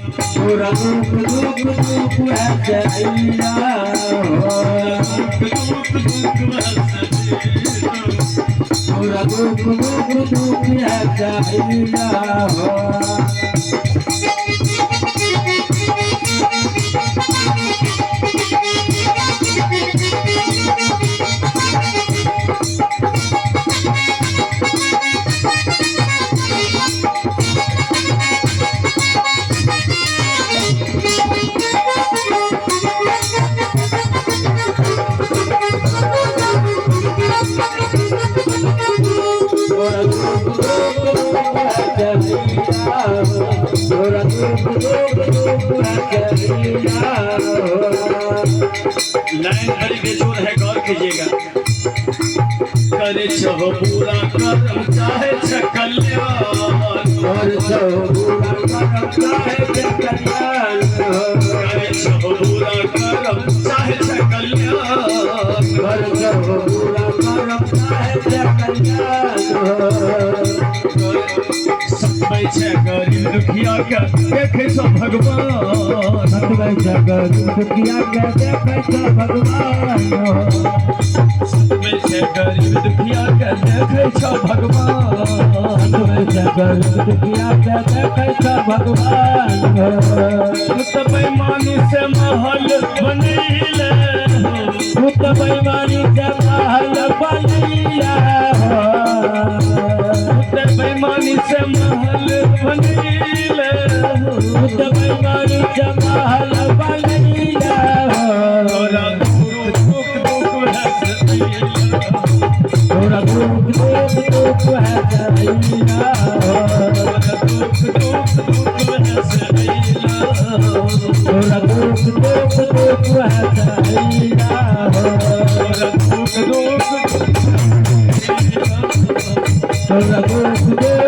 तोरा दुख दुख दुख है सैया तोरा दुख दुख दुख है सैया लाइन बड़ी बेजोर है, गौर कीजिएगा। करे छह पूरा करम चाहे कल्याण, करे छह पूरा करम चाहे कल्याण, करे छह पूरा करम चाहे कल्याण, करे छह पूरा करम चाहे कल्याण। सतबै छे गरीब दुखिया के देखे छो भगवान, सतबै छे गरीब दुखिया के देखे छो भगवान, सतबै छे गरीब दुखिया के देखे छो भगवान, सतबै छे गरीब दुखिया के देखे छो भगवान। भूत बेईमानी से महल बनैले, भूत बेईमानी से महल बनैया, भूत बेईमानी से महल बनैले, भूत बेईमानी से महल बनैया। तोरा दुख दुख दुख है सैया, तोरा दुख दुख दुख है सैया, तोरा दुख दुख दुख है सैया, तोरा दुख दुख दुख है सैया, तोरा दुख दुख तोरा दुख दुख